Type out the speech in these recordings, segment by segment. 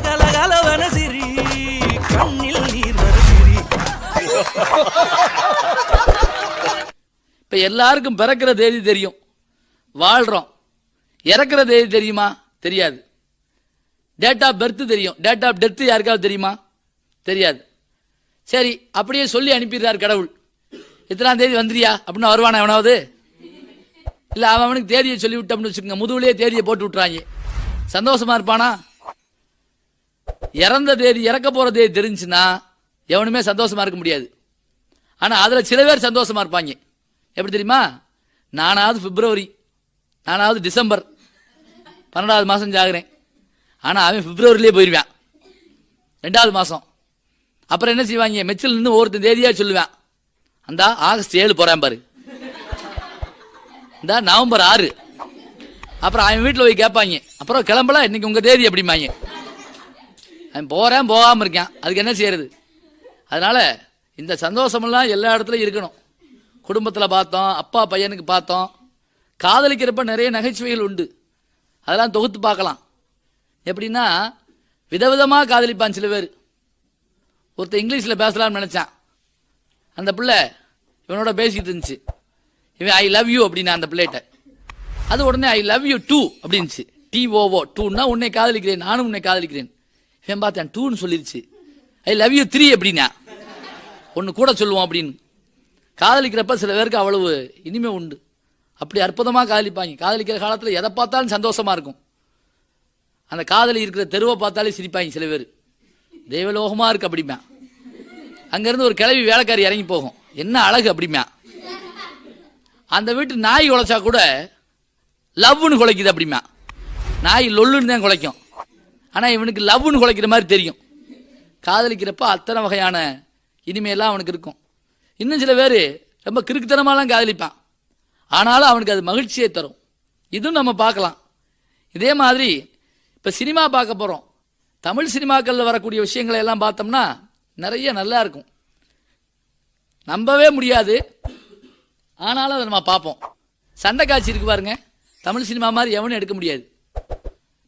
கலகலவன சிரி கண்ணில் நீர் வர சிரி. இப்ப எல்லாருக்கும் பிறக்கிற தேதி தெரியும், வாழ்றோம். இறக்குற தேதி தெரியுமா? தெரியாது. டேட் ஆஃப் பர்த் தெரியும், டேட் ஆஃப் டெத் யாருக்காவது தெரியுமா? தெரியாது. சரி, அப்படியே சொல்லி அனுப்பிடுறார் கடவுள், இத்தனாம் தேதி வந்துறியா அப்படின்னு. வருவானா எவனாவது? இல்லை, அவனுக்கு தேதியை சொல்லி விட்டோம்னு வச்சுக்கோங்க, முதுகுலேயே தேதியை போட்டு விட்டுறாங்க. சந்தோஷமா இருப்பானா? இறந்த தேதி, இறக்க போற தேதி தெரிஞ்சுன்னா எவனுமே சந்தோஷமா இருக்க முடியாது. ஆனால் அதில் சில பேர் சந்தோஷமா இருப்பாங்க. எப்படி தெரியுமா? நானாவது பிப்ரவரி, நானாவது டிசம்பர் 12வது மாதம் ஜாகிறேன். ஆனால் அவன் பிப்ரவரியிலே போயிடுவான் 2வது மாதம். அப்புறம் என்ன செய்வாங்க? மெச்சில் நின்று ஒவ்வொருத்தன் தேதியாக சொல்லுவேன். அந்த ஆகஸ்ட் 7 போகிறேன் பாரு, இந்த நவம்பர் 6. அப்புறம் அவன் வீட்டில் போய் கேட்பாங்க, அப்புறம் கிளம்பலாம் இன்னைக்கு உங்கள் தேதி அப்படிம்பாங்க. அவன் போகிறேன் போகாமல் இருக்கேன், அதுக்கு என்ன செய்யறது? அதனால் இந்த சந்தோஷமெல்லாம் எல்லா இடத்துலையும் இருக்கணும். குடும்பத்தில் பார்த்தோம், அப்பா பையனுக்கு பார்த்தோம். காதலிக்கிறப்ப நிறைய நகைச்சுவைகள் உண்டு, அதெல்லாம் தொகுத்து பார்க்கலாம். எப்படின்னா, விதவிதமாக காதலிப்பான் சில பேர். ஒருத்தர் இங்கிலீஷில் பேசலாம்னு நினச்சான், அந்த பிள்ளை இவனோட பேசிக்கிட்டு இருந்துச்சு. இவன் ஐ லவ் யூ அப்படின்னா அந்த பிள்ளைகிட்ட, அது உடனே ஐ லவ் யூ டூ அப்படின்ச்சு. TOO, டூன்னா உன்னை காதலிக்கிறேன், நானும் உன்னை காதலிக்கிறேன். இவன் பார்த்தேன் டூன்னு சொல்லிருச்சு. ஐ லவ் யூ 3 அப்படின்னா, ஒன்று கூட சொல்லுவோம் அப்படின்னு. காதலிக்கிறப்ப சில பேருக்கு அவ்வளவு இனிமே உண்டு, அப்படி அற்புதமாக காதலிப்பாங்க. காதலிக்கிற காலத்தில் எதை பார்த்தாலும் சந்தோஷமா இருக்கும். அந்த காதலி இருக்கிற தெருவை பார்த்தாலே சிரிப்பாங்க சில பேர். தெய்வலோகமாக இருக்கு அப்படிமா. அங்கேருந்து ஒரு கிளவி வேலைக்காரி இறங்கி போகும், என்ன அழகு அப்படிமா. அந்த வீட்டு நாய் குலைச்சா கூட லவ்னு குலைக்குது அப்படிமா. நாய் லொல்லுன்னு தான் குலைக்கும், ஆனால் இவனுக்கு லவ்னு குலைக்கிற மாதிரி தெரியும். காதலிக்கிறப்ப அத்தனை வகையான இனிமையெல்லாம் அவனுக்கு இருக்கும். இன்னும் சில பேர் ரொம்ப கிறுக்குத்தனமாலாம் காதலிப்பான், ஆனாலும் அவனுக்கு அது மகிழ்ச்சியை தரும். இதுவும் நம்ம பார்க்கலாம். இதே மாதிரி இப்போ சினிமா பார்க்க போகிறோம். தமிழ் சினிமாக்களில் வரக்கூடிய விஷயங்களை எல்லாம் பார்த்தோம்னா நிறைய நல்லா இருக்கும், நம்பவே முடியாது. ஆனாலும் அதை நம்ம பார்ப்போம். சண்டை காட்சி இருக்கு பாருங்க, தமிழ் சினிமா மாதிரி எவனும் எடுக்க முடியாது.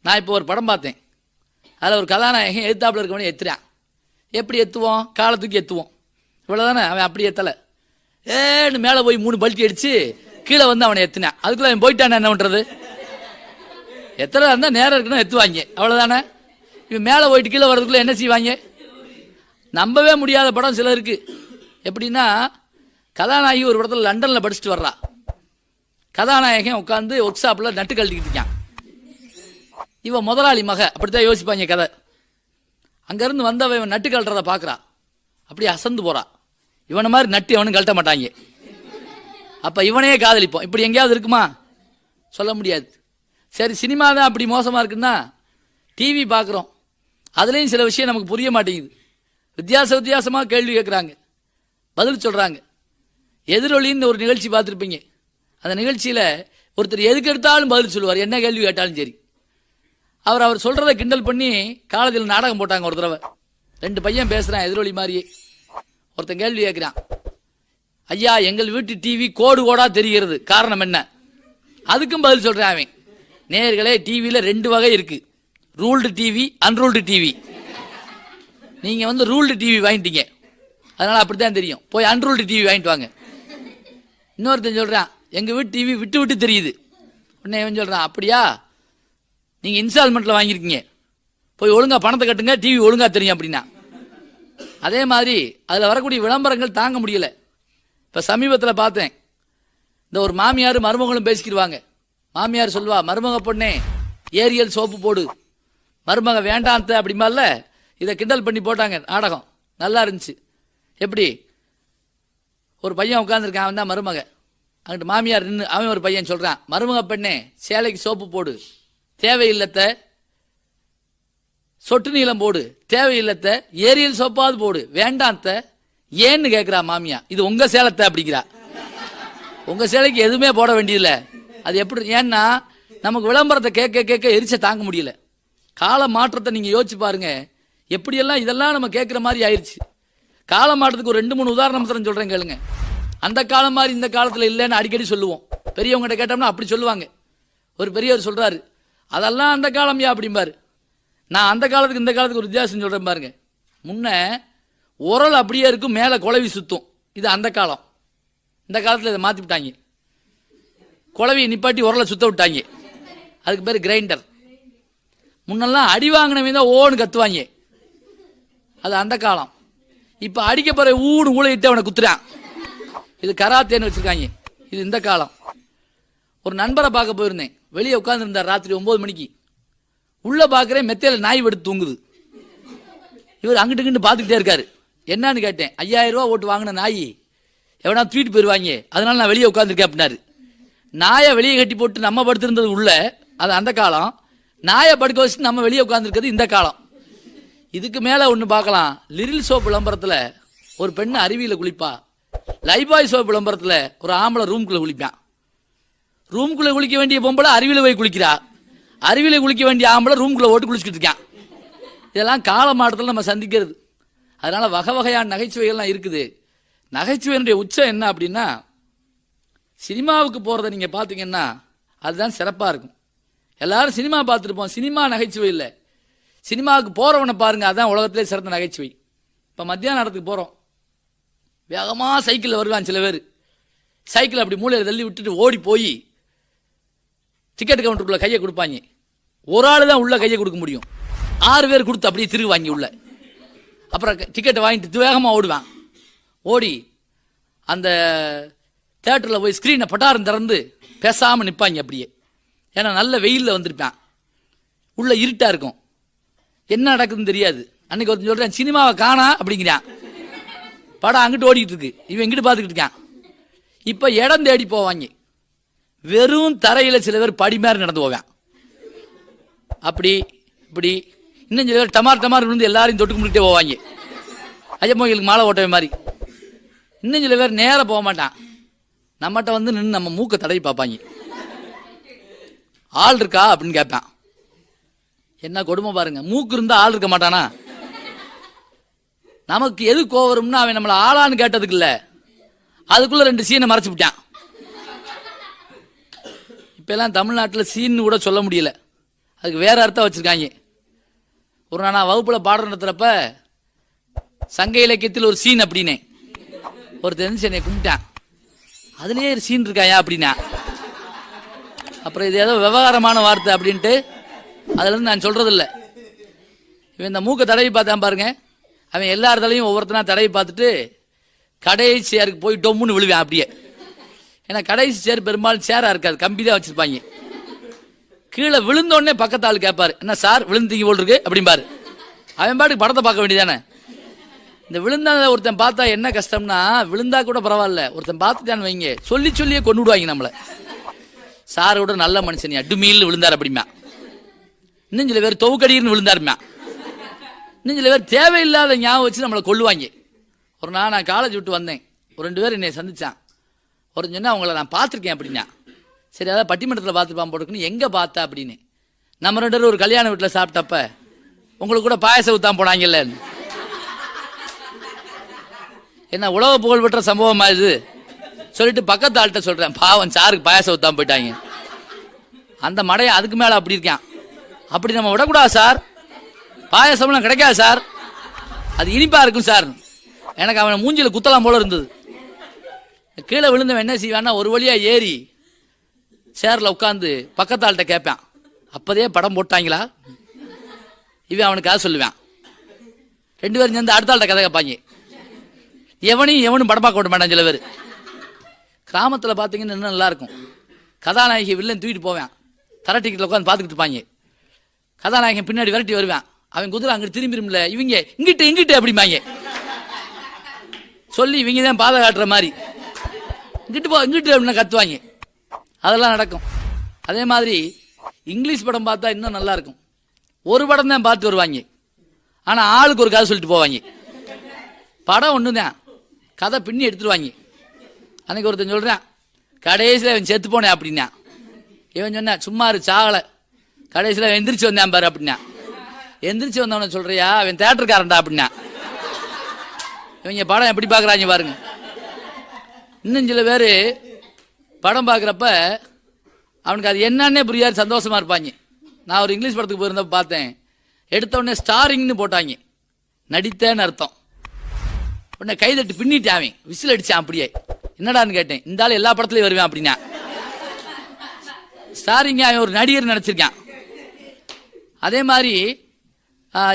நான் இப்போ ஒரு படம் பார்த்தேன், அதில் ஒரு கதாநாயகன் எதிர்த்தாப்புல இருக்கவனே எத்துறான். எப்படி எத்துவோம்? காலத்துக்கு எத்துவோம், இவ்வளோதானே. அவன் அப்படி எத்தலை, ஏன்னு மேலே போய் 3 பல்ட்டி அடித்து கீழே வந்து அவனை எத்தினான். அதுக்குள்ளே அவன் போயிட்டான், என்ன பண்ணுறது? எத்தனை இருந்தால் நேரம் இருக்குன்னு எத்துவாங்க, அவ்வளோதானே. இவன் மேலே போயிட்டு கீழே வர்றதுக்குள்ளே என்ன செய்வாங்க? நம்பவே முடியாத படம் சில இருக்கு. எப்படின்னா, கதாநாயகி ஒரு இடத்துல லண்டனில் படிச்சுட்டு வர்றா. கதாநாயகன் உட்காந்து ஒர்க் ஷாப்பில் நட்டு கழட்டிக்கிட்டு இருக்கான். இவன் முதலாளி மக, அப்படித்தான் யோசிப்பாங்க கதை. அங்கேருந்து வந்தவன் இவன் நட்டு கழட்டுறதை பார்க்குறா, அப்படியே அசந்து போறா. இவனை மாதிரி நட்டு எவனும் கழட்ட மாட்டாங்க. அப்போ இவனையே காதலிப்போம். இப்படி எங்கேயாவது இருக்குமா? சொல்ல முடியாது. சரி, சினிமா தான் அப்படி மோசமாக இருக்குன்னா டிவி பார்க்குறோம், அதுலேயும் சில விஷயம் நமக்கு புரிய மாட்டேங்குது. வித்தியாசமாக கேள்வி கேட்குறாங்க, பதில் சொல்கிறாங்க. எதிரொலின்னு ஒரு நிகழ்ச்சி பார்த்துருப்பீங்க. அந்த நிகழ்ச்சியில் ஒருத்தர் எதுக்கு எடுத்தாலும் பதில் சொல்லுவார், என்ன கேள்வி கேட்டாலும் சரி. அவர் சொல்கிறத கிண்டல் பண்ணி காலேஜில் நாடகம் போட்டாங்க ஒரு தடவை. 2 பையன் பேசுகிறான் எதிரொலி மாதிரியே. ஒருத்தன் கேள்வி கேட்குறான், ஐயா எங்கள் வீட்டு டிவி கோடு கோடாக தெரிகிறது, காரணம் என்ன? அதுக்கும் பதில் சொல்கிறேன் அவன். நேயர்களே, டிவியில் 2 வகை இருக்குது, ரூல்டு டிவி, அன்ரூல்டு டிவி. நீங்கள் வந்து ரூல்டு டிவி வாங்கிட்டீங்க, அதனால் அப்படி தான் தெரியும். போய் அன்ரூல்டு டிவி வாங்கிட்டு வாங்க. இன்னொருத்தன் சொல்கிறான், எங்கள் வீட்டு டிவி விட்டு விட்டு தெரியுது. உடனே இவன் சொல்கிறான், அப்படியா, நீங்கள் இன்ஸ்டால்மெண்ட்டில் வாங்கியிருக்கீங்க, போய் ஒழுங்காக பணத்தை கட்டுங்க, டிவி ஒழுங்காக தெரியும் அப்படின்னா. அதே மாதிரி அதில் வரக்கூடிய விளம்பரங்கள் தாங்க முடியலை. இப்போ சமீபத்தில் பார்த்தேன், இந்த ஒரு மாமியார் மருமகளும் பேசிக்கிடுவாங்க. மாமியார் சொல்லுவா, மருமக பொண்ணே ஏரியல் சோப்பு போடு, மருமக வேண்டாந்த அப்படிமால. இதை கிண்டல் பண்ணி போட்டாங்க நாடகம், நல்லா இருந்துச்சு. எப்படி ஒரு பையன் உட்காந்துருக்கான், அவன் தான் மருமக. அங்கிட்டு மாமியார் நின்று அவன் ஒரு பையன் சொல்கிறான், மருமக பெண்ணே சேலைக்கு சோப்பு போடு, தேவையில்லத்த சொட்டு நீளம் போடு, தேவையில்லத்த ஏரியல் சோப்பாவது போடு, வேண்டாந்த ஏன்னு கேட்குறா மாமியா. இது உங்கள் சேலத்தை அப்படிங்கிறா. உங்கள் சேலைக்கு எதுவுமே போட வேண்டியதில்லை. அது எப்படி? ஏன்னா நமக்கு விளம்பரத்தை கேட்க கேட்க எரிச்ச தாங்க முடியல. கால மாற்றத்தை நீங்கள் யோசிச்சு பாருங்க, எப்படியெல்லாம் இதெல்லாம் நம்ம கேட்குற மாதிரி ஆயிடுச்சு. கால மாற்றத்துக்கு ஒரு 2-3 உதாரணம் சொல்கிறேன் கேளுங்க. அந்த காலம் மாதிரி இந்த காலத்தில் இல்லைன்னு அடிக்கடி சொல்லுவோம். பெரியவங்ககிட்ட கேட்டோம்னா அப்படி சொல்லுவாங்க. ஒரு பெரியவர் சொல்கிறாரு, அதெல்லாம் அந்த காலம்யா அப்படிம்பாரு. நான் அந்த காலத்துக்கு இந்த காலத்துக்கு ஒரு வித்தியாசம் சொல்கிறேன் பாருங்க. முன்ன உரல் அப்படியே இருக்கும், மேலே குழவி சுற்றும். இது அந்த காலம். இந்த காலத்தில் இதை மாற்றி விட்டாங்க. குழவியை நிப்பாட்டி உரலை சுத்த விட்டாங்க. அதுக்கு பேர் கிரைண்டர். முன்னெல்லாம் அடி வாங்கினவே தான் ஓன்னு கத்துவாங்க. அது அந்த காலம். இப்போ அடிக்க போகிற ஊடு ஊழையிட்டு அவனை குத்துறான். இது கராத்தேன்னு வச்சுருக்காங்க. இது இந்த காலம். ஒரு நண்பரை பார்க்க போயிருந்தேன். வெளியே உட்காந்துருந்தார் ராத்திரி 9 மணிக்கு. உள்ளே பார்க்குறேன், மெத்தையில் நாய் வெடுத்து தூங்குது. இவர் அங்கிட்டு இங்கிட்டு பார்த்துக்கிட்டே இருக்காரு. என்னன்னு கேட்டேன். 5000 ரூபா ஓட்டு வாங்கின நாய் எவனா தூக்கிட்டு போயிடுவாங்க, அதனால நான் வெளியே உட்காந்துருக்கேன் அப்படின்னாரு. நாயை வெளியே கட்டி போட்டு நம்ம படுத்திருந்தது உள்ள, அது அந்த காலம். நாயை படுக்க வச்சுட்டு நம்ம வெளியே உட்காந்துருக்கிறது இந்த காலம். இதுக்கு மேலே ஒன்று பார்க்கலாம். லிரில் சோப் விளம்பரத்தில் ஒரு பெண்ணு அருவியில் குளிப்பா. லைபாய் சோப் விளம்பரத்தில் ஒரு ஆம்பளை ரூம்குள்ளே குளிப்பான். ரூம்குள்ளே குளிக்க வேண்டிய பொம்பளை அருவியில் போய் குளிக்கிறா. அருவியில் குளிக்க வேண்டிய ஆம்பளை ரூம்குள்ளே ஓட்டு குளிச்சுக்கிட்டு இருக்கான். இதெல்லாம் கால மாற்றத்தில் நம்ம சந்திக்கிறது. அதனால் வகை வகையான நகைச்சுவைகள்லாம் இருக்குது. நகைச்சுவையினுடைய உச்சம் என்ன அப்படின்னா, சினிமாவுக்கு போகிறத நீங்கள் பார்த்தீங்கன்னா அதுதான் சிறப்பாக இருக்கும். எல்லாரும் சினிமா பார்த்துருப்போம். சினிமா நகைச்சுவை இல்லை. சினிமாவுக்கு போகிறவனை பாருங்கள், அதுதான் உலகத்திலே சிறந்த நகைச்சுவை. இப்போ மத்தியான இடத்துக்கு போகிறோம். வேகமாக சைக்கிளில் வருவான் சில பேர். சைக்கிள் அப்படி மூலையில் தள்ளி விட்டுட்டு ஓடி போய் டிக்கெட் கவுண்டருக்குள்ளே கையை கொடுப்பாங்க. ஒரு ஆள் தான் உள்ளே கையை கொடுக்க முடியும். 6 பேர் கொடுத்து அப்படியே திருவாங்கி உள்ள. அப்புறம் டிக்கெட்டை வாங்கிட்டு வேகமாக ஓடுவான். ஓடி அந்த தேட்டரில் போய் ஸ்க்ரீனை பட்டாரம் திறந்து பேசாமல் நிற்பாங்க அப்படியே. ஏன்னா நல்ல வெயிலில் வந்திருப்பான். உள்ள இருட்டாக இருக்கும், என்ன நடக்குதுன்னு தெரியாது. அன்னைக்கு ஒருத்தன் சொல்கிறேன், சினிமாவை காணா அப்படிங்கிறான். படம் அங்கிட்டு ஓடிக்கிட்டு இருக்கு, இவன் இங்கிட்டு பார்த்துக்கிட்டு இருக்கான். இப்போ இடம் தேடி போவாங்க. வெறும் தரையில் சில பேர் படி மாதிரி நடந்து போவான். அப்படி இப்படி இன்னும் சில பேர் டமார் டமார் விழுந்து எல்லாரையும் தொட்டு கும்பிட்டுட்டே போவாங்க. ஐயம்மோங்களுக்கு மாலை ஓட்டவே மாதிரி. இன்னும் சில பேர் நேராக போக மாட்டான். நம்மகிட்ட வந்து நின்று நம்ம மூக்கை தடவி பார்ப்பாங்க. ஆள் இருக்கா அப்படின்னு கேட்பான். என்ன கொடுமை பாருங்க. மூக்கு இருந்தால் ஆள் இருக்க மாட்டானா? நமக்கு எது கோவரும்னா, அவன் நம்மளை ஆளான்னு கேட்டதுக்கு இல்லை, அதுக்குள்ள 2 சீனை மறைச்சு விட்டான். இப்பெல்லாம் தமிழ்நாட்டில் சீன்னு கூட சொல்ல முடியல, அதுக்கு வேற அர்த்தம் வச்சிருக்காங்க. ஒரு நான் வகுப்புல பாடம் நடத்துறப்ப சங்க இலக்கியத்தில் ஒரு சீன் அப்படின்னே ஒரு தெரிஞ்சு என்னை கும்பிட்டான். அதுலேயே ஒரு சீன் இருக்காயா அப்படின்னா. அப்புறம் இது ஏதோ விவகாரமான வார்த்தை அப்படின்ட்டு அதுலேருந்து நான் சொல்றதில்ல. இவன் இந்த மூக்கை தடவி பார்த்தான் பாருங்க. அவன் எல்லார் தலையும் ஒவ்வொருத்தனா தடவி பார்த்துட்டு கடைசி சேருக்கு போய் டொம்முன்னு விழுவேன் அப்படியே. ஏன்னா கடைசி சேர் பெரும்பாலும் சேரா இருக்காது, கம்பி தான் வச்சிருப்பாங்க. கீழே விழுந்தோடனே பக்கத்து ஆள் கேட்பாரு, என்ன சார் விழுந்தீங்க போல் இருக்கு அப்படிம்பாரு. அவன் பாட்டுக்கு படத்தை பார்க்க வேண்டியதானே. இந்த விழுந்தா ஒருத்தன் பார்த்தா என்ன கஷ்டம்னா, விழுந்தா கூட பரவாயில்ல, ஒருத்தன் பார்த்துட்டான்னு வைங்க, சொல்லி சொல்லியே கொண்டு விடுவாங்க நம்மளை. சாரோட நல்ல மனுஷன் அட்டுமீல் விழுந்தார் அப்படிமா. இன்னும் சில பேர் தொவுக்கடின்னு விழுந்தாருமா. இன்னும் சில பேர் தேவையில்லாத ஞாபகம் வச்சு நம்மளை கொள்ளுவாங்க. ஒரு நாள் நான் காலேஜ் விட்டு வந்தேன். ஒரு 2 பேர் என்னை சந்திச்சான். ஒரு சொன்னா அவங்கள நான் பார்த்துருக்கேன் அப்படின்னா. சரி, அதான் பட்டிமன்றத்தில் பார்த்துப்பான் போட்டுக்குன்னு. எங்கே பார்த்தா அப்படின்னு. நம்ம 2 பேரும் ஒரு கல்யாண வீட்டில் சாப்பிட்டப்ப உங்களுக்கு கூட பாயசம் ஊத்தாம போனாங்கல்ல. என்ன உலக புகழ் பெற்ற சம்பவமா இது சொல்லிட்டு பக்கத்து ஆள்கிட்ட சொல்றேன், பாவம் சாருக்கு பாயசம் ஊத்தாம போயிட்டாங்க. அந்த மடையை அதுக்கு மேலே அப்படி இருக்கான். அப்படி நம்ம விடக்கூடாது சார், பாயசம்லாம் கிடைக்காது சார், அது இனிப்பா இருக்கும் சார். எனக்கு அவனை மூஞ்சில குத்தலாம் போல இருந்தது. கீழே விழுந்தவன் என்ன செய்வான்னா, ஒரு வழியா ஏறி சேர்ல உட்காந்து பக்கத்தாள்கிட்ட கேட்பான், அப்பதே படம் போட்டாங்களா? இவன் அவனுக்கு கதை சொல்லுவான். 2 பேரும் சேர்ந்து அடுத்த ஆள்கிட்ட கதை கேட்பாங்க. எவனும் படம் பார்க்க விட மாட்டான். சில பேர் கிராமத்தில் பார்த்தீங்கன்னா இன்னும் நல்லா இருக்கும். கதாநாயகி வில்லன் தூக்கிட்டு போவேன், தர டிக்கெட்டில் உட்காந்து பார்த்துக்கிட்டு இருப்பாங்க. கதாநாயகன் பின்னாடி விரட்டி வருவான். அவன் குதிரை அங்கிட்டு திரும்பிடும்ல, இவங்க இங்கிட்டு அப்படிம்பாங்க. சொல்லி இவங்க தான் பாதை காட்டுற மாதிரி இங்கிட்டு அப்படின்னு கத்துவாங்க. அதெல்லாம் நடக்கும். அதே மாதிரி இங்கிலீஷ் படம் பார்த்தா இன்னும் நல்லா இருக்கும். ஒரு படம் தான் பார்த்து வருவாங்க, ஆனால் ஆளுக்கு ஒரு கதை சொல்லிட்டு போவாங்க. படம் ஒன்று தான், கதை பின்னி எடுத்துருவாங்க. அன்னைக்கு ஒருத்தன் சொல்கிறான், கடைசியில் அவன் செத்து போனேன் அப்படின்னா. இவன் சொன்னான், சும்மா சாகலை, கடைசியில் அவன் எந்திரிச்சு வந்தான் பாரு அப்படின்னா. எந்திரிச்சு வந்தவன சொல்றியா, அவன் தேட்டருக்காரன்டா அப்படின்னா. இவங்க படம் எப்படி பார்க்குறாங்க பாருங்க. இன்னும் சில பேர் படம் பார்க்குறப்ப அவனுக்கு அது என்னன்னே புரியாது, சந்தோஷமா இருப்பாங்க. நான் ஒரு இங்கிலீஷ் படத்துக்கு போயிருந்தப்ப பார்த்தேன், எடுத்த உடனே ஸ்டாரிங்னு போட்டாங்க, நடித்தேன்னு அர்த்தம். உடனே கைதட்டு பின்னிட்டான், அவன் விசில் அடிச்சான். அப்படியே என்னடான்னு கேட்டேன். இந்த ஆள் எல்லா படத்துலயும் வருவேன் அப்படின்னா. ஸ்டாரிங்க அவன் ஒரு நடிகர் நினைச்சிருக்கான். அதே மாதிரி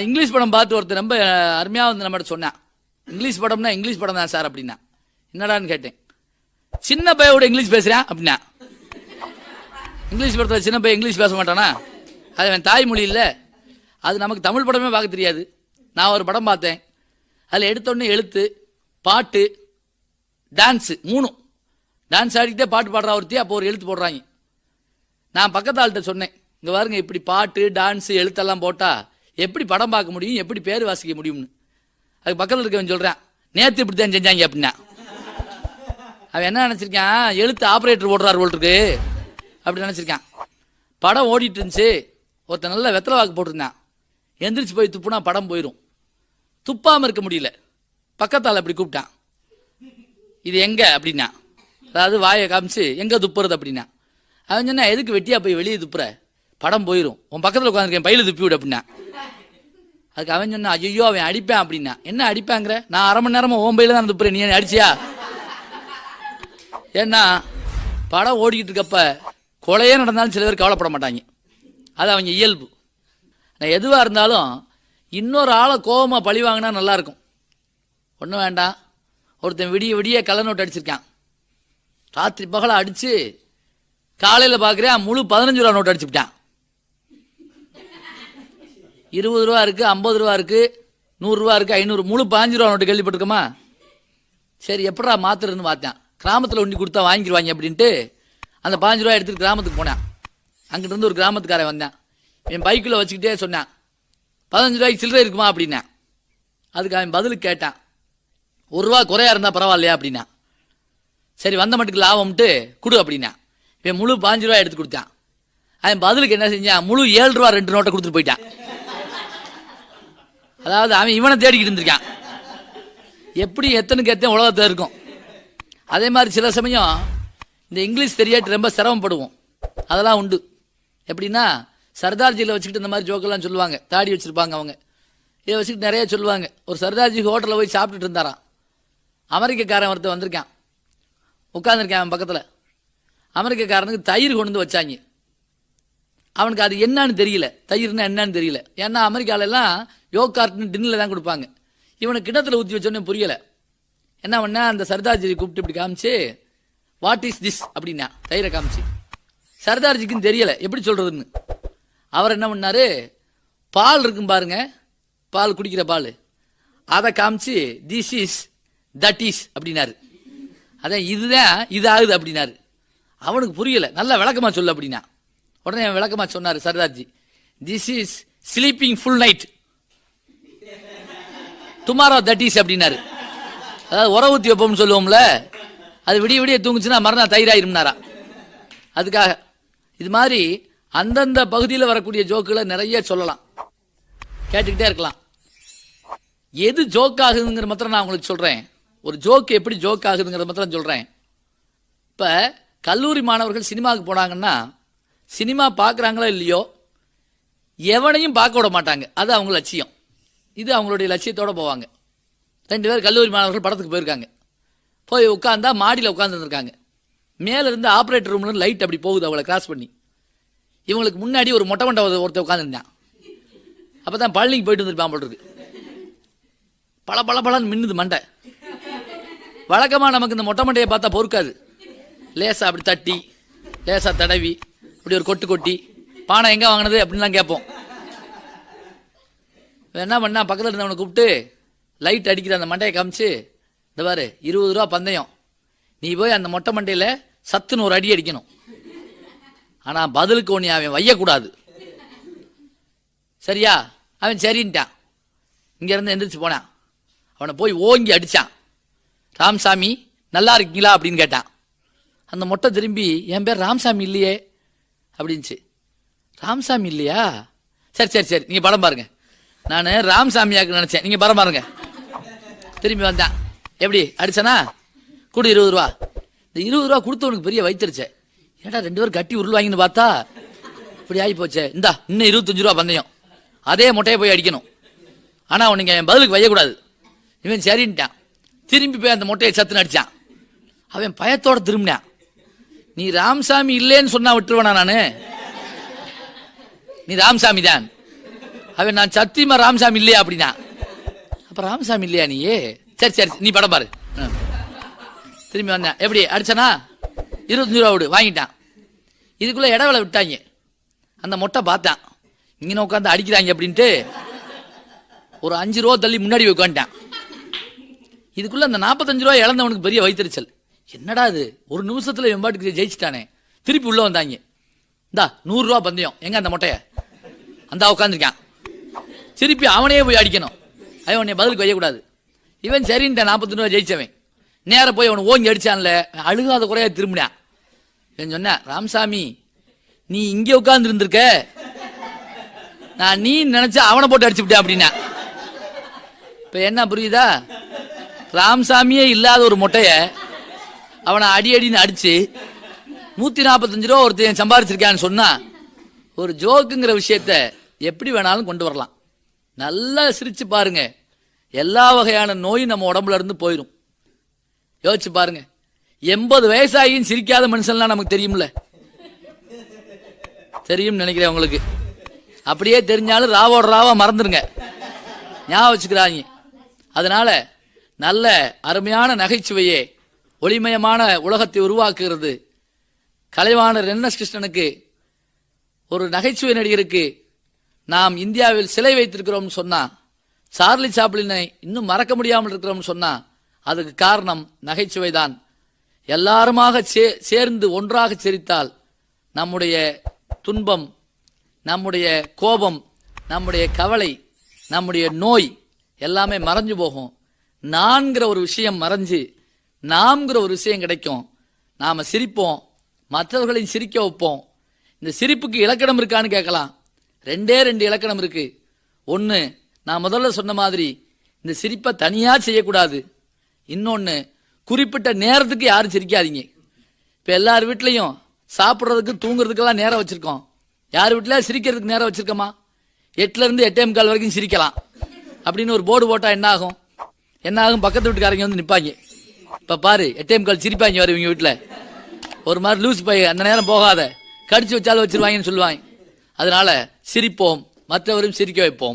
இங்கிலீஷ் படம் பார்த்து ஒருத்தர் ரொம்ப அருமையாக வந்து நம்மகிட்ட சொன்னான், இங்கிலீஷ் படம்னா இங்கிலீஷ் படம் தான் சார் அப்படின்னா. என்னடான்னு கேட்டேன். சின்ன பையோட இங்கிலீஷ் பேசுறேன் அப்படின்னா. இங்கிலீஷ் படத்தில் சின்ன பையன் இங்கிலீஷ் பேச மாட்டானா? அது அவன் தாய்மொழி இல்லை. அது நமக்கு தமிழ் படமே பார்க்க தெரியாது. நான் ஒரு படம் பார்த்தேன், அதில் எடுத்தோடனே எழுத்து, பாட்டு, டான்ஸு, 3 டான்ஸ் ஆடிக்கிட்டே பாட்டு பாடுறா ஒருத்தி. அப்போ ஒரு எழுத்து போடுறாங்க. நான் பக்கத்து ஆள்கிட்ட சொன்னேன், இங்கே பாருங்க, இப்படி பாட்டு டான்ஸு எழுத்தெல்லாம் போட்டால் எப்படி படம் பார்க்க முடியும், எப்படி பேர் வாசிக்க முடியும்னு. அதுக்கு பக்கத்தில் இருக்கவன் சொல்கிறேன், நேற்று இப்படி தான் செஞ்சாங்க அப்படின்னா. அவன் என்ன நினச்சிருக்கான், எழுத்து ஆப்ரேட்டர் ஓடுறாரு போல்ருக்கு அப்படி நினச்சிருக்கான். படம் ஓடிட்டு இருந்துச்சு, ஒருத்தன் நல்ல வெத்தலை வாக்கு போட்டிருந்தான். எந்திரிச்சு போய் துப்புனா படம் போயிடும். துப்பாமல் இருக்க முடியல. பக்கத்தால் அப்படி கூப்பிட்டான், இது எங்கே அப்படின்னா. அதாவது வாயை காமிச்சு எங்கே துப்புறது அப்படின்னா. அவன் சொன்னா, எதுக்கு வெட்டியா போய் வெளியே துப்புற, படம் போயிடும், உன் பக்கத்தில் உட்காந்துருக்கேன், பையில துப்பி விடு அப்படின்னா. அதுக்கு அவன் சொன்னா, ஐயோ அவன் அடிப்பேன் அப்படின்னா. என்ன அடிப்பாங்கிற, நான் 1/2 மணி நேரமா உன் பையில தான் துப்புறேன், நீ அடிச்சியா? ஏன்னா படம் ஓடிக்கிட்டு இருக்கப்ப கொலையே நடந்தாலும் சில பேர் கவலைப்பட மாட்டாங்க. அது அவங்க இயல்பு. நான் எதுவாக இருந்தாலும் இன்னொரு ஆளை கோபமாக பழி வாங்கினா நல்லா இருக்கும். ஒன்றும் வேண்டாம், ஒருத்தன் விடிய விடிய கள்ள நோட்டு அடிச்சிருக்கான். ராத்திரி பகலை அடித்து காலையில் பார்க்குறேன் முழு 15 ரூபா நோட்டு அடிச்சுக்கிட்டான். 20 ரூபா இருக்குது, 50 ரூபா இருக்குது, 100 ரூபா இருக்குது, 500, முழு 15 ரூபா நோட்டு கேள்விப்பட்டிருக்கோமா? சரி எப்படா மாத்துறதுன்னு பார்த்தேன். கிராமத்தில் ஒண்டி கொடுத்தா வாங்கிடுவாங்க அப்படின்ட்டு அந்த 15 ரூபா எடுத்துட்டு கிராமத்துக்கு போனேன். அங்கிட்டு இருந்து ஒரு கிராமத்துக்காரன் வந்தேன். என் பைக்கில் வச்சுக்கிட்டே சொன்னான், 15 ரூபாய்க்கு சில்லறை இருக்குமா அப்படின்னா. அதுக்கு அவன் பதிலுக்கு கேட்டான், 1 ரூபா குறையா இருந்தால் பரவாயில்லையா அப்படின்னா. சரி வந்த மட்டுக்கு லாபம்ட்டு கொடு அப்படின்னா. இவன் முழு 15 ரூபா எடுத்து கொடுத்தான். அவன் பதிலுக்கு என்ன செஞ்சான், முழு 7 ரூபா 2 நோட்டை கொடுத்துட்டு போயிட்டான். அதாவது அவன் இவனை தேடிக்கிட்டு இருந்திருக்கான். எப்படி எத்தனுக்கு எத்தனை உலகத்தில் இருக்கும். அதே மாதிரி சில சமயம் இந்த இங்கிலீஷ் தெரியாட்டு ரொம்ப சிரமப்படுவோம். அதெல்லாம் உண்டு. எப்படின்னா சர்தார்ஜியில் வச்சுக்கிட்டு இந்த மாதிரி ஜோக்கெல்லாம் சொல்லுவாங்க. தாடி வச்சுருப்பாங்க அவங்க, இதை வச்சுக்கிட்டு நிறைய சொல்லுவாங்க. ஒரு சர்தார்ஜி ஹோட்டலில் போய் சாப்பிட்டுட்டு இருந்தாராம். அமெரிக்கக்காரன் ஒருத்தர் வந்திருக்கான், உட்காந்துருக்கேன் அவன் பக்கத்தில். அமெரிக்கக்காரனுக்கு தயிர் கொண்டு வந்து வச்சாங்க. அவனுக்கு அது என்னன்னு தெரியல, தயிர்னா என்னன்னு தெரியல. ஏன்னா அமெரிக்காலெல்லாம் யோகார்ட்னு டின்னில் தான் கொடுப்பாங்க. இவனுக்கு கிணத்துல ஊற்றி வச்சோன்னே புரியலை. என்ன பண்ணா, அந்த சர்தார்ஜி கூப்பிட்டு இப்படி காமிச்சு, வாட் இஸ் திஸ் அப்படின்னா தயிரை காமிச்சு. சர்தார்ஜிக்குன்னு தெரியலை எப்படி சொல்கிறதுன்னு. அவர் என்ன பண்ணாரு, பால் இருக்கும் பாருங்க, பால் குடிக்கிற பால், அதை காமிச்சு திஸ் இஸ் தட் இஸ் அப்படின்னாரு. அதான் இதுதான் இது ஆகுது அப்படின்னாரு. அவனுக்கு புரியலை. நல்லா விளக்கமாக சொல்லு அப்படின்னா. உடனே விளக்கமாக சொன்னார் Sardarji, this is sleeping full night, tomorrow that is அப்படின்னாரு. அதாவது உர ஊற்றி வைப்போம்னு சொல்லுவோம்ல, அது விடிய விடிய தூங்குச்சுன்னா மறுநாள் தயிராயிரும்னாரா. அதுக்காக இது மாதிரி அந்தந்த பகுதியில் வரக்கூடிய ஜோக்குகளை நிறைய சொல்லலாம், கேட்டுக்கிட்டே இருக்கலாம். எது ஜோக் ஆகுதுங்கிற மாத்திரம் நான் உங்களுக்கு சொல்கிறேன். ஒரு ஜோக்கு எப்படி ஜோக் ஆகுதுங்கிறத மாத்திரம் சொல்கிறேன். இப்போ கல்லூரி மாணவர்கள் சினிமாவுக்கு போனாங்கன்னா, சினிமா பார்க்குறாங்களோ இல்லையோ எவனையும் பார்க்க விட மாட்டாங்க. அது அவங்க லட்சியம். இது அவங்களுடைய லட்சியத்தோடு போவாங்க. 2 பேர் கல்லூரி மாணவர்கள் படத்துக்கு போயிருக்காங்க. போய் உட்காந்தா மாடியில் உட்காந்துருந்துருக்காங்க. மேலே இருந்து ஆப்ரேட்டர் ரூம்ல லைட் அப்படி போகுது அவளை கிராஸ் பண்ணி. இவங்களுக்கு முன்னாடி ஒரு மொட்டை மண்டை ஒருத்தர் உட்காந்துருந்தான். அப்போ தான் பழனிக்கு போயிட்டு வந்துருப்பான் போல் இருக்கு. பல பல பலன்னு மின்னுது மண்டை. வழக்கமாக நமக்கு இந்த மொட்டை மண்டையை பார்த்தா பொறுக்காது. லேசாக அப்படி தட்டி, லேசாக தடவி, இப்படி ஒரு கொட்டு கொட்டி, பானை எங்கே வாங்கினது அப்படின்லாம் கேட்போம். என்ன பண்ணா, பக்கத்தில் இருந்தவனை கூப்பிட்டு லைட் அடிக்கிற அந்த மண்டையை காமிச்சு, இந்த பாரு 20 ரூபா பந்தயம், நீ போய் அந்த மொட்டை மண்டையில் சத்துன்னு ஒரு அடி அடிக்கணும். ஆனால் பதிலுக்கு ஒன்று அவன் வையக்கூடாது. சரியா? அவன் சரின்ட்டான். இங்கேருந்து எந்திரிச்சு போனான். அவனை போய் ஓங்கி அடித்தான். ராமசாமி நல்லா இருக்கீங்களா அப்படின்னு கேட்டான். அந்த மொட்டை திரும்பி, என் பேர் ராமசாமி இல்லையே அப்படின்ச்சு. ராமசாமி இல்லையா? சரி சரி சரி, நீங்கள் படம் பாருங்க, நான் ராமசாமியாக்கு நினச்சேன், நீங்கள் படம் பாருங்க. திரும்பி வந்தான். எப்படி அடிச்சானா? கொடு 20 ரூபா. இந்த 20 ரூபா கொடுத்தவனுக்கு பெரிய வைத்திருச்சே. ஏடா 2 பேரும் கட்டி உருள் வாங்கின்னு பார்த்தா இப்படி ஆகி போச்சே. இந்தா இன்னும் 25 ரூபா பந்தயம். அதே மொட்டையை போய் அடிக்கணும். ஆனால் அவனுங்க என் பதிலுக்கு வையக்கூடாது. இவன் சரின்ட்டான். திரும்பி போய் அந்த மொட்டையை சத்துன்னு அடித்தான். அவன் பயத்தோட திரும்பினான். நீ ராமசாமி இல்லைன்னு சொன்னா விட்டுருவேனா நான்? நீ ராமசாமி தான். அவன் நான் சத்தியமா ராமசாமி இல்லையா அப்படின்னா. அப்ப ராமசாமி இல்லையா நீ? சரி சரி நீ படம் பாரு. திரும்பி வந்தேன். எப்படி அடிச்சானா? 25 ரூபா விடு வாங்கிட்டான். இதுக்குள்ள இடவேளை விட்டாங்க. அந்த மொட்டை பார்த்தான், இங்கே உட்காந்து அடிக்கிறாங்க அப்படின்ட்டு ஒரு 5 ரூபா தள்ளி முன்னாடி உட்காந்துட்டான். இதுக்குள்ள அந்த 45 ரூபா இழந்தவனுக்கு பெரிய வைத்தறிச்சல். என்னடா இது, ஒரு நிமிஷத்துல வெம்பாட்டுக்கு ஜெயிச்சுட்டானே. திருப்பி உள்ள வந்தாங்க. இந்தா 100 ரூபா பந்தயம், எங்க அந்த மொட்டைய? அந்த உட்காந்துருக்கான். திருப்பி அவனையே போய் அடிக்கணும். அவன் உன்னை பதிலுக்கு வையக்கூடாது. இவன் சரின்ட்டான். 45 ரூபா ஜெயிச்சவன் நேர போய் அவனை ஓங்கி அடிச்சான்ல. அழுகாத குறையா திரும்பினான். இவன் சொன்ன, ராமசாமி நீ இங்கே உட்கார்ந்து இருந்திருக்க, நான் நீ நினைச்சா அவனை போட்டு அடிச்சு விட்டேன் அப்படின்னா. இப்ப என்ன புரியுதா? ராமசாமியே இல்லாத ஒரு மொட்டைய அவனை அடி அடின்னு அடிச்சு 145 ரூபா ஒருத்தன் சம்பாதிச்சிருக்கான்னு சொன்னா ஒரு ஜோக்குங்கிற விஷயத்த எப்படி வேணாலும் கொண்டு வரலாம். நல்லா சிரிச்சு பாருங்க, எல்லா வகையான நோயும் நம்ம உடம்புல இருந்து போயிடும். யோசிச்சு பாருங்க, 80 வயசாகியும் சிரிக்காத மனுஷன்லாம் நமக்கு தெரியும்ல. தெரியும் நினைக்கிறேன் உங்களுக்கு. அப்படியே தெரிஞ்சாலும் ராவோட ராவா மறந்துருங்க, ஞாபகம் வச்சுக்கிறாங்க. அதனால நல்ல அருமையான நகைச்சுவையே ஒளிமயமான உலகத்தை உருவாக்குகிறது. கலைவாணர் என்.எஸ். கிருஷ்ணனுக்கு, ஒரு நகைச்சுவை நடிகருக்கு நாம் இந்தியாவில் சிலை வைத்திருக்கிறோம் சொன்னா, சார்லி சாப்ளினை இன்னும் மறக்க முடியாமல் இருக்கிறோம் சொன்னா அதுக்கு காரணம் நகைச்சுவை தான். எல்லாருமாக சேர்ந்து ஒன்றாக சிரித்தால் நம்முடைய துன்பம், நம்முடைய கோபம், நம்முடைய கவலை, நம்முடைய நோய் எல்லாமே மறைஞ்சு போகும். நான்கிற ஒரு விஷயம் மறைஞ்சு நாம்ங்கிற ஒரு விஷயம் கிடைக்கும். நாம சிரிப்போம், மற்றவர்களையும் சிரிக்க வைப்போம். இந்த சிரிப்புக்கு இலக்கணம் இருக்கான்னு கேட்கலாம். 2 இலக்கணம் இருக்கு. ஒன்று, நான் முதல்ல சொன்ன மாதிரி இந்த சிரிப்பை தனியா செய்யக்கூடாது. இன்னொன்று, குறிப்பிட்ட நேரத்துக்கு யாரும் சிரிக்காதீங்க. இப்போ எல்லார் வீட்லையும் சாப்பிட்றதுக்கு தூங்குறதுக்கெல்லாம் நேரம் வச்சிருக்கோம். யார் வீட்டில் சிரிக்கிறதுக்கு நேரம் வச்சிருக்கோமா? 8ல இருந்து 8:45 வரைக்கும் சிரிக்கலாம் அப்படின்னு ஒரு போர்டு போட்டால் என்ன ஆகும்? பக்கத்து வீட்டுக்காரங்க வந்து நிற்பாங்க. இப்போ பாரு 8:45 சிரிப்பாங்க வரும் இவங்க வீட்டில். ஒரு மாதிரி லூஸ் பை, அந்த நேரம் போகாத, கடிச்சு வச்சாலும் வச்சிருவாங்கன்னு சொல்லுவாங்க. அதனால சிரிப்போம், மற்றவரும் சிரிக்க வைப்போம்.